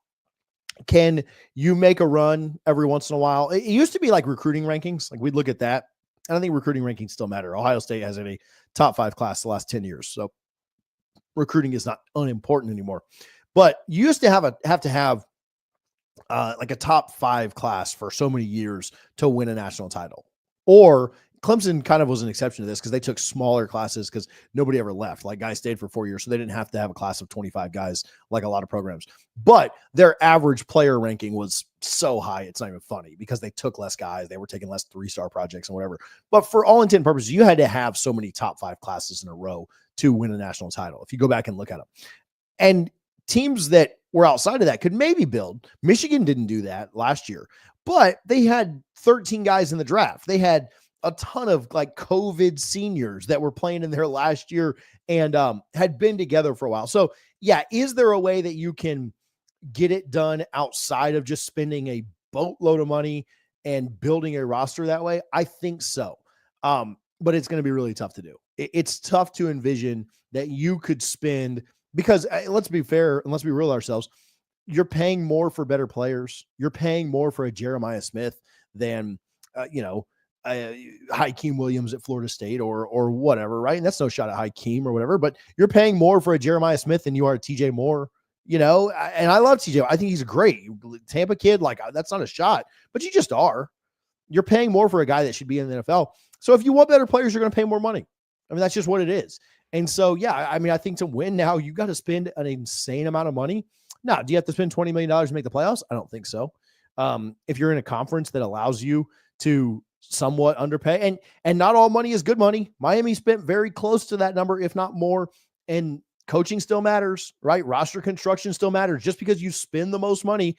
can you make a run every once in a while? It used to be like recruiting rankings. Like we'd look at that. And I think recruiting rankings still matter. Ohio State has a top 5 class the last 10 years. So recruiting is not unimportant anymore. But you used to have to have like a top 5 class for so many years to win a national title. Or Clemson kind of was an exception to this because they took smaller classes because nobody ever left. Like guys stayed for 4 years, so they didn't have to have a class of 25 guys like a lot of programs. But their average player ranking was so high, it's not even funny because they took less guys. They were taking less 3-star projects and whatever. But for all intent and purposes, you had to have so many top 5 classes in a row to win a national title. If you go back and look at them. And teams that were outside of that could maybe build. Michigan didn't do that last year, but they had 13 guys in the draft. They had a ton of like COVID seniors that were playing in their last year and had been together for a while. So yeah, is there a way that you can get it done outside of just spending a boatload of money and building a roster that way? I think so. But it's going to be really tough to do. It's tough to envision that you could spend, because let's be fair and let's be real ourselves. You're paying more for better players. You're paying more for a Jeremiah Smith than, Hakeem Williams at Florida State or whatever, right? And that's no shot at Hakeem or whatever, but you're paying more for a Jeremiah Smith than you are a TJ Moore, and I love TJ. I think he's great. Tampa kid, like, that's not a shot, but you just are. You're paying more for a guy that should be in the NFL. So if you want better players, you're going to pay more money. I mean, that's just what it is. And so, yeah, I mean, I think to win now, you got to spend an insane amount of money. Now, do you have to spend $20 million to make the playoffs? I don't think so. If you're in a conference that allows you to somewhat underpay, and not all money is good money. Miami spent very close to that number, if not more. And coaching still matters, right? Roster construction still matters. Just because you spend the most money,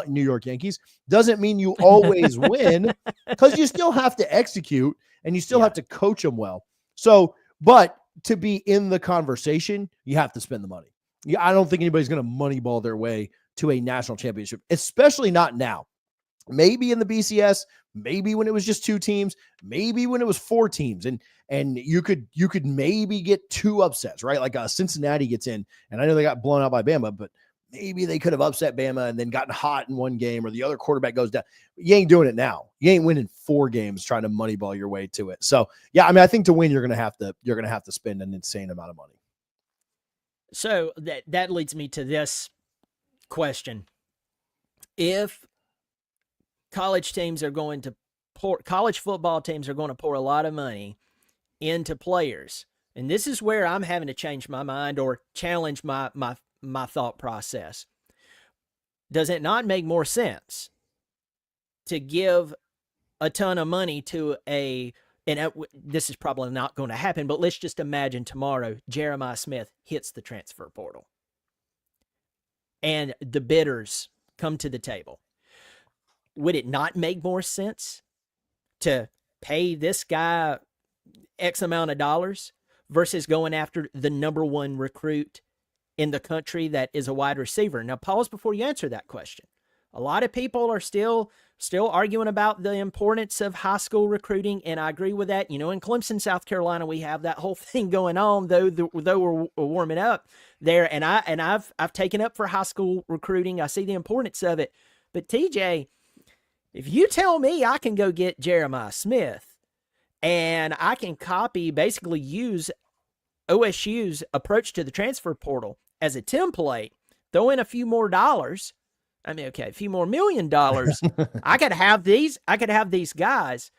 New York Yankees, doesn't mean you always win, because you still have to execute and you still have to coach them well. So, but to be in the conversation, you have to spend the money. I don't think anybody's going to moneyball their way to a national championship, especially not now. Maybe in the BCS, maybe when it was just 2 teams, maybe when it was 4 teams, and you could maybe get 2 upsets, right? Like Cincinnati gets in, and I know they got blown out by Bama, but maybe they could have upset Bama and then gotten hot in one game, or the other quarterback goes down. You ain't doing it now. You ain't winning 4 games trying to moneyball your way to it. So yeah, I mean, I think to win, you're gonna have to spend an insane amount of money. So that leads me to this question: if college football teams are going to pour a lot of money into players, and this is where I'm having to change my mind or challenge my thought process. Does it not make more sense to give a ton of money to this is probably not going to happen, but let's just imagine tomorrow Jeremiah Smith hits the transfer portal and the bidders come to the table. Would it not make more sense to pay this guy X amount of dollars versus going after the number 1 recruit in the country that is a wide receiver? Now, pause before you answer that question. A lot of people are still arguing about the importance of high school recruiting, and I agree with that. In Clemson, South Carolina, we have that whole thing going on, though we're warming up there, and I've taken up for high school recruiting. I see the importance of it. But TJ, if you tell me I can go get Jeremiah Smith and I can basically use OSU's approach to the transfer portal as a template, throw in a few more dollars. I mean, okay, a few more $1 million. I could have these guys.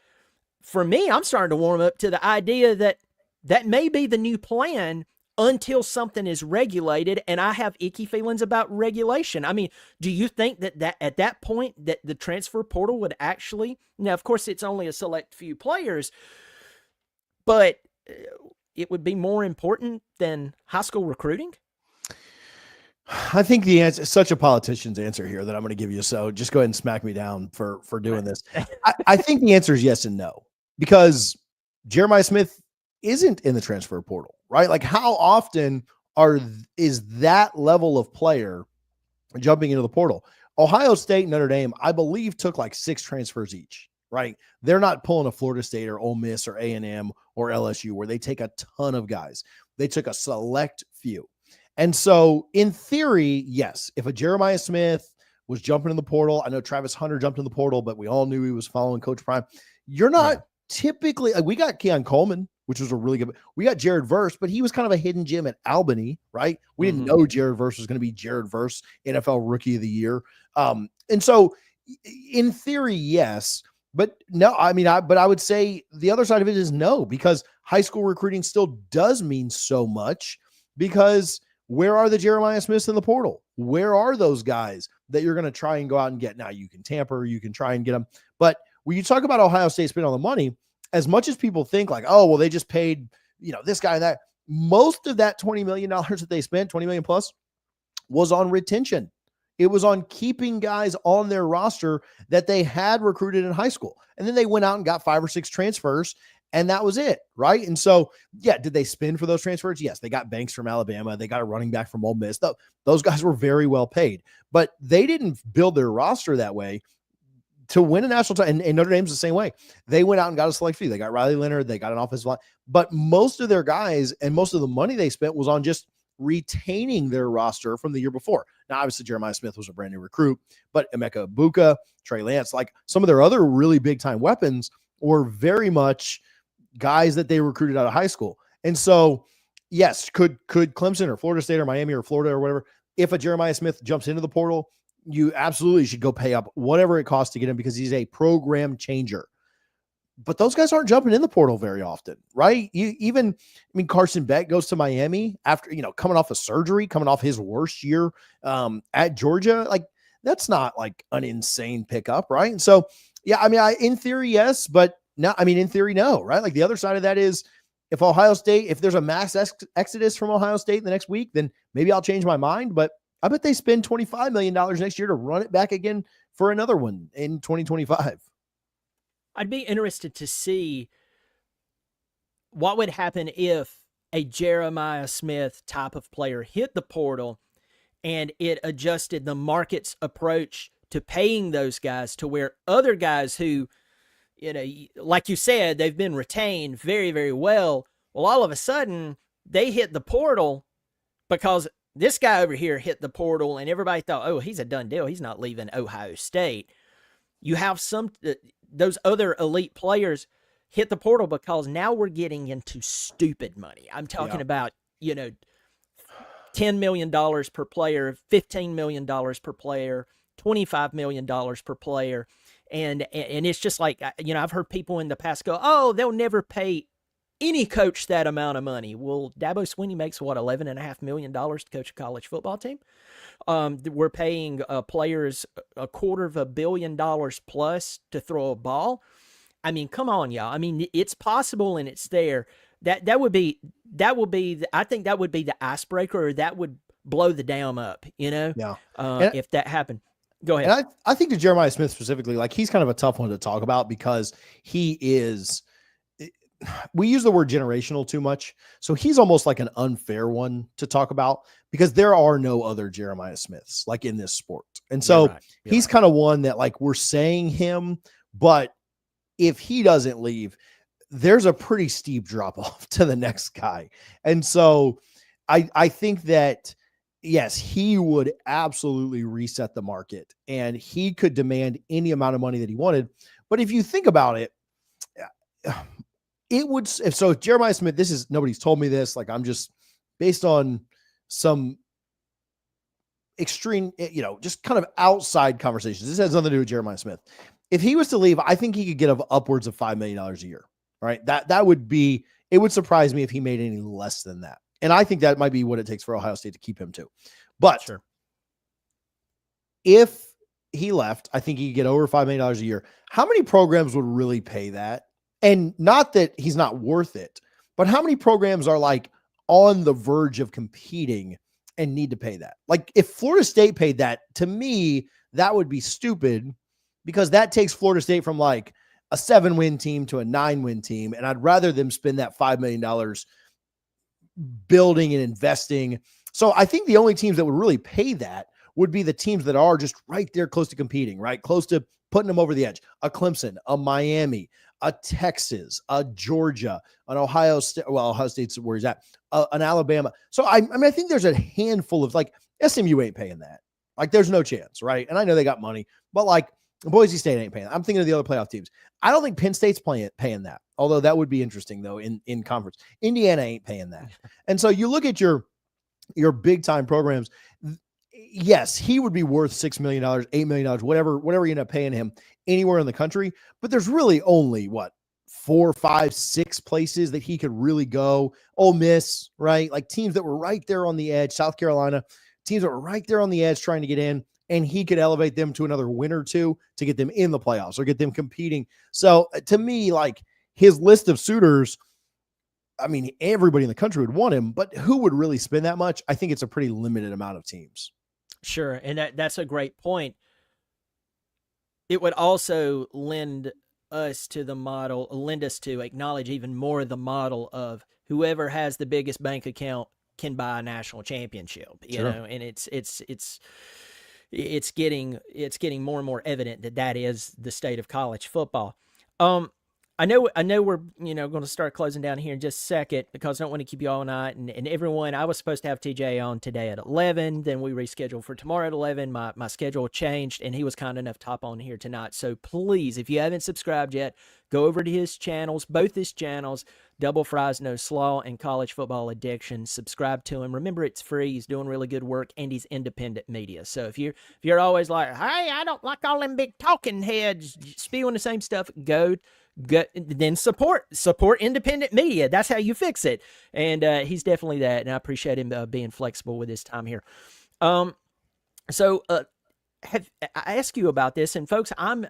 For me, I'm starting to warm up to the idea that may be the new plan until something is regulated, and I have icky feelings about regulation. I mean, do you think that at that point that the transfer portal would actually, now of course it's only a select few players, but it would be more important than high school recruiting? I think the answer is such a politician's answer here that I'm going to give you. So just go ahead and smack me down for doing this. I think the answer is yes and no, because Jeremiah Smith isn't in the transfer portal, right? Like, how often is that level of player jumping into the portal? Ohio State and Notre Dame, I believe, took like 6 transfers each, right? They're not pulling a Florida State or Ole Miss or A&M or LSU where they take a ton of guys. They took a select few. And so in theory, yes, if a Jeremiah Smith was jumping in the portal, I know Travis Hunter jumped in the portal, but we all knew he was following Coach Prime. You're not typically, we got Keon Coleman, which was a really good, we got Jared Verse, but he was kind of a hidden gem at Albany, right? We didn't know Jared Verse was going to be Jared Verse, NFL Rookie of the Year. And so in theory, yes, but no, I mean, but I would say the other side of it is no, because high school recruiting still does mean so much, because where are the Jeremiah Smiths in the portal? Where are those guys that you're going to try and go out and get? Now, you can tamper, you can try and get them. But when you talk about Ohio State spending all the money, as much as people think like, oh, well, they just paid, this guy and that, most of that $20 million that they spent, 20 million plus, was on retention. It was on keeping guys on their roster that they had recruited in high school. And then they went out and got 5 or 6 transfers, and that was it, right? And so, yeah, did they spend for those transfers? Yes, they got Banks from Alabama. They got a running back from Ole Miss. Those guys were very well paid, but they didn't build their roster that way to win a national title. And Notre Dame's the same way. They went out and got a select fee. They got Riley Leonard. They got an offensive line. But most of their guys and most of the money they spent was on just retaining their roster from the year before. Now, obviously, Jeremiah Smith was a brand new recruit, but Emeka Ibuka, Trey Lance, like some of their other really big time weapons were very much guys that they recruited out of high school. And so, yes, could Clemson or Florida State or Miami or Florida or whatever, if a Jeremiah Smith jumps into the portal, you absolutely should go pay up whatever it costs to get him because he's a program changer. But those guys aren't jumping in the portal very often, right? Carson Beck goes to Miami after, coming off a surgery, coming off his worst year at Georgia. Like, that's not like an insane pickup, right? And so, yeah, in theory, yes, but no, in theory, no, right? Like the other side of that is if there's a mass exodus from Ohio State in the next week, then maybe I'll change my mind. But I bet they spend $25 million next year to run it back again for another one in 2025. I'd be interested to see what would happen if a Jeremiah Smith type of player hit the portal and it adjusted the market's approach to paying those guys to where other guys who, like you said, they've been retained very, very well. Well, all of a sudden they hit the portal because this guy over here hit the portal and everybody thought, oh, he's a done deal. He's not leaving Ohio State. You have those other elite players hit the portal because now we're getting into stupid money. I'm talking about, $10 million per player, $15 million per player, $25 million per player. And it's just like, I've heard people in the past go, oh, they'll never pay any coach that amount of money. Well, Dabo Swinney makes $11.5 million to coach a college football team. We're paying players $250 million plus to throw a ball. Come on, y'all. It's possible and it's there. That would be I think that would be the icebreaker, or that would blow the dam up, Yeah. If that happened. Go ahead. And I think to Jeremiah Smith specifically, like he's kind of a tough one to talk about because he is, we use the word generational too much. So he's almost like an unfair one to talk about because there are no other Jeremiah Smiths like in this sport. And so he's kind of one that like we're saying him, but if he doesn't leave, there's a pretty steep drop off to the next guy. And so I think that, yes, he would absolutely reset the market and he could demand any amount of money that he wanted. But if you think about it, it would, if Jeremiah Smith, nobody's told me this, like I'm just based on some extreme, just kind of outside conversations. This has nothing to do with Jeremiah Smith. If he was to leave, I think he could get upwards of $5 million a year, right? That would be, it would surprise me if he made any less than that. And I think that might be what it takes for Ohio State to keep him too. But sure, if he left, I think he could get over $5 million a year. How many programs would really pay that? And not that he's not worth it, but how many programs are like on the verge of competing and need to pay that? Like if Florida State paid that, to me, that would be stupid because that takes Florida State from like a 7-win team to a 9-win team. And I'd rather them spend that $5 million building and investing. So I think the only teams that would really pay that would be the teams that are just right there close to competing, right? Close to putting them over the edge. A Clemson, a Miami, a Texas, a Georgia, an Ohio State. Well, Ohio State's where he's at. An Alabama. So I think there's a handful of like SMU ain't paying that. Like there's no chance, right? And I know they got money, but like Boise State ain't paying that. I'm thinking of the other playoff teams. I don't think Penn State's paying that. Although that would be interesting though in conference. Indiana ain't paying that. And so you look at your big time programs. Yes, he would be worth $6 million, $8 million, whatever you end up paying him anywhere in the country. But there's really only 4, 5, 6 places that he could really go. Ole Miss, right? Like teams that were right there on the edge, South Carolina, teams that were right there on the edge trying to get in, and he could elevate them to another win or two to get them in the playoffs or get them competing. So to me, like his list of suitors, everybody in the country would want him, but who would really spend that much? I think it's a pretty limited amount of teams. Sure. And that's a great point. It would also lend us to acknowledge even more the model of whoever has the biggest bank account can buy a national championship, you know, and it's getting more and more evident that that is the state of college football. Um, I know we're going to start closing down here in just a second because I don't want to keep you all night. And everyone, I was supposed to have TJ on today at 11. Then we rescheduled for tomorrow at 11. My schedule changed, and he was kind enough to hop on here tonight. So please, if you haven't subscribed yet, go over to his channels, both his channels, Double Fries No Slaw and College Football Addiction. Subscribe to him. Remember, it's free. He's doing really good work, and he's independent media. So if you're always like, hey, I don't like all them big talking heads spewing the same stuff, then support independent media. That's how you fix it. And he's definitely that, and I appreciate him being flexible with his time here. So I ask you about this, and folks, I'm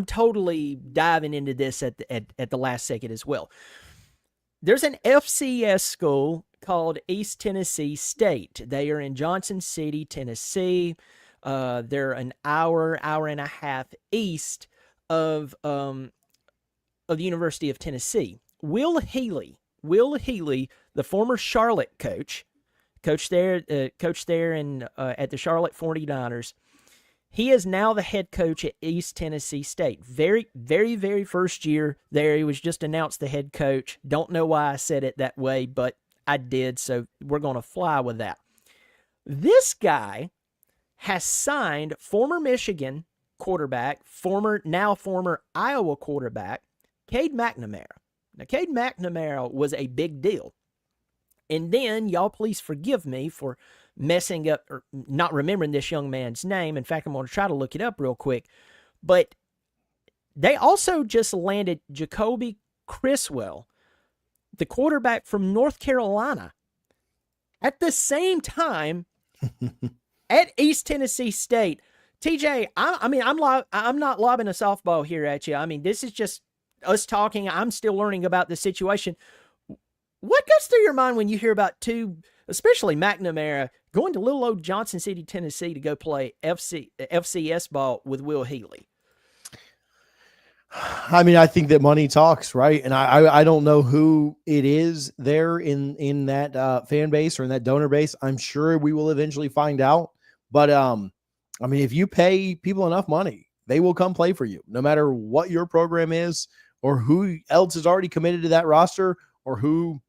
totally diving into this at the last second as well. There's an FCS school called East Tennessee State. They are in Johnson City, Tennessee. They're an hour and a half east of the University of Tennessee. Will Healy, the former Charlotte coach there in at the Charlotte 49ers. He is now the head coach at East Tennessee State. Very, very, very first year there. He was just announced the head coach. Don't know why I said it that way, but I did, so we're going to fly with that. This guy has signed former Michigan quarterback, former Iowa quarterback, Cade McNamara. Now, Cade McNamara was a big deal. And then, y'all please forgive me for messing up or not remembering this young man's name. In fact, I'm going to try to look it up real quick. But they also just landed Jacoby Criswell, the quarterback from North Carolina, at the same time at East Tennessee State. TJ, I'm not lobbing a softball here at you. I mean, this is just us talking. I'm still learning about the situation. What goes through your mind when you hear about two, especially McNamara, going to little old Johnson City, Tennessee to go play FCS ball with Will Healy? I mean, I think that money talks, right? And I don't know who it is there in that fan base or in that donor base. I'm sure we will eventually find out. But I mean, if you pay people enough money, they will come play for you, no matter what your program is or who else is already committed to that roster or who,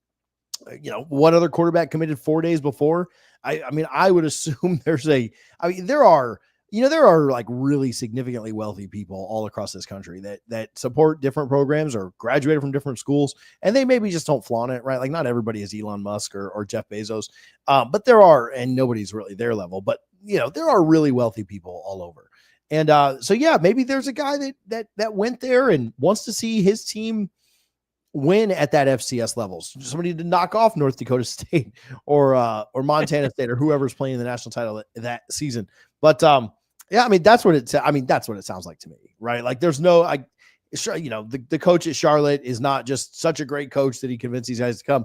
what other quarterback committed 4 days before. I mean, I would assume there are like really significantly wealthy people all across this country that support different programs or graduated from different schools, and they maybe just don't flaunt it, right? Like not everybody is Elon Musk or Jeff Bezos, but there are, and nobody's really their level, but there are really wealthy people all over. And so, yeah, maybe there's a guy that went there and wants to see his team win at that FCS levels. Somebody to knock off North Dakota State or Montana State or whoever's playing the national title that season. But yeah, I mean that's what it sounds like to me, right? Like there's no, the coach at Charlotte is not just such a great coach that he convinced these guys to come.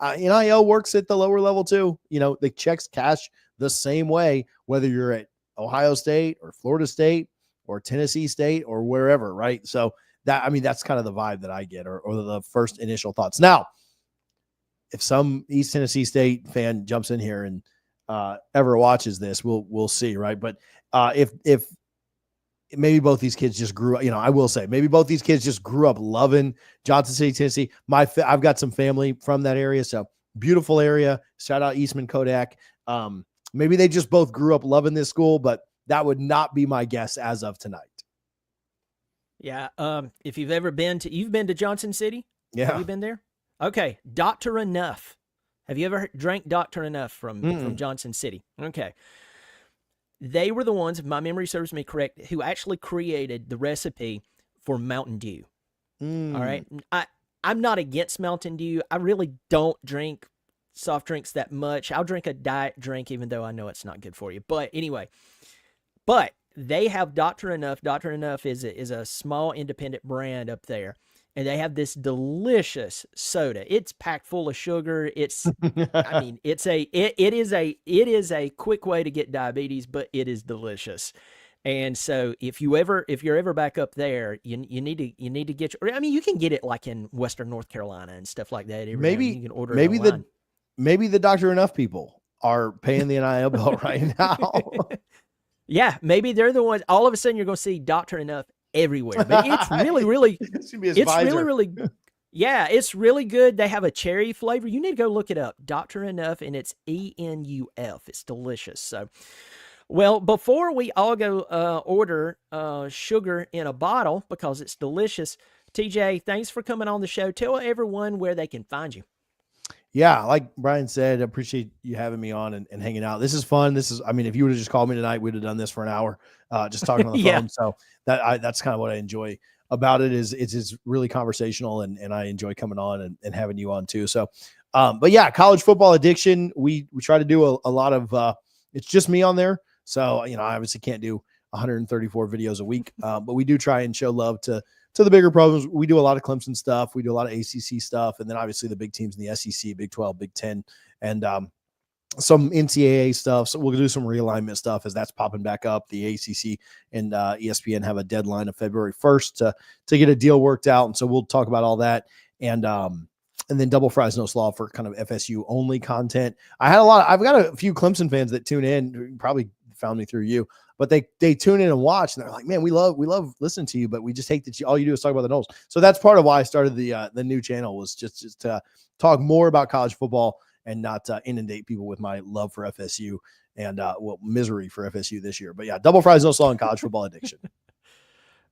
NIL works at the lower level too. The checks cash the same way, whether you're at Ohio State or Florida State or Tennessee State or wherever, right? So that's kind of the vibe that I get or the first initial thoughts. Now, if some East Tennessee State fan jumps in here and ever watches this, we'll see, right? But if maybe both these kids just grew up, I will say maybe both these kids just grew up loving Johnson City, Tennessee. I've got some family from that area, so beautiful area. Shout out Eastman Kodak. Maybe they just both grew up loving this school, but that would not be my guess as of tonight. Yeah. If you've been to Johnson City? Yeah. Have you been there? Okay. Dr. Enough. Have you ever drank Dr. Enough from Johnson City? Okay. They were the ones, if my memory serves me correct, who actually created the recipe for Mountain Dew. All right. I'm not against Mountain Dew. I really don't drink soft drinks that much. I'll drink a diet drink, even though I know it's not good for you. But anyway, they have Dr. Enough. Dr. Enough is a small independent brand up there, and they have this delicious soda. It's packed full of sugar. It's, I mean, it is a quick way to get diabetes, but it is delicious. And so if you're ever back up there, you need to get you can get it like in Western North Carolina and stuff like that. Maybe you can order it online. Maybe the Dr. Enough people are paying the NIL bill right now. Yeah, maybe they're the ones. All of a sudden, you're going to see Doctor Enough everywhere. But it's really, really, It's gonna be his it's really, visor. really, yeah, it's really good. They have a cherry flavor. You need to go look it up, Doctor Enough, and it's ENUF. It's delicious. So, well, before we all go order sugar in a bottle because it's delicious, TJ, thanks for coming on the show. Tell everyone where they can find you. Yeah, like Brian said, I appreciate you having me on and hanging out. This is fun. I mean, if you would have just called me tonight, we'd have done this for an hour, just talking on the Yeah. phone. So that's kind of what I enjoy about it is it's really conversational and I enjoy coming on and having you on too. So, but yeah, college football addiction. We try to do a lot of, it's just me on there. So, you know, I obviously can't do 134 videos a week, but we do try and show love to the bigger programs. We do a lot of Clemson stuff. We do a lot of ACC stuff. And then obviously the big teams in the SEC, Big 12, Big 10, and some NCAA stuff. So we'll do some realignment stuff as that's popping back up. The ACC and ESPN have a deadline of February 1st to get a deal worked out. And so we'll talk about all that. And then Double Fries No Slaw for kind of FSU only content. I've got a few Clemson fans that tune in, probably found me through you, but they tune in and watch and they're like, man, we love listening to you, but we just hate that all you do is talk about the Knowles. So that's part of why I started the new channel, was just to talk more about college football and not inundate people with my love for FSU and misery for FSU this year. But yeah, Double Fries No Slaw and college football addiction.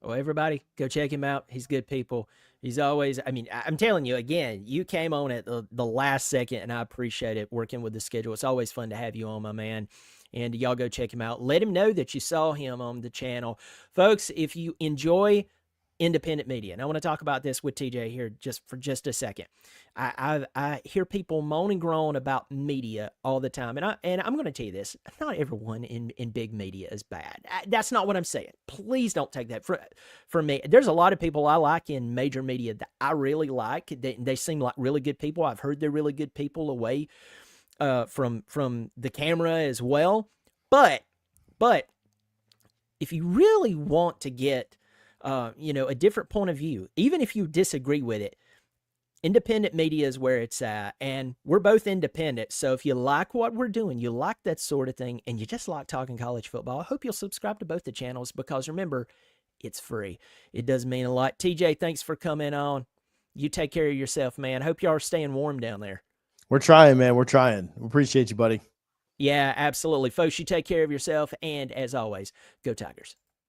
Well, everybody, go check him out. He's good people. He's always, I mean, I'm telling you again, you came on at the last second, and I appreciate it working with the schedule. It's always fun to have you on, my man. And y'all go check him out. Let him know that you saw him on the channel. Folks, if you enjoy independent media, and I want to talk about this with TJ here for just a second. I hear people moan and groan about media all the time, and I'm going to tell you this: not everyone in big media is bad. That's not what I'm saying. Please don't take that from me. There's a lot of people I like in major media that I really like. They seem like really good people. I've heard they're really good people away from the camera as well. But if you really want to get a different point of view, even if you disagree with it, independent media is where it's at, and we're both independent. So if you like what we're doing, you like that sort of thing, and you just like talking college football, I hope you'll subscribe to both the channels, because remember, it's free. It does mean a lot. TJ, thanks for coming on. You take care of yourself, man. Hope y'all are staying warm down there. We're trying, man. We're trying. We appreciate you, buddy. Yeah, absolutely. Folks, you take care of yourself, and as always, go Tigers.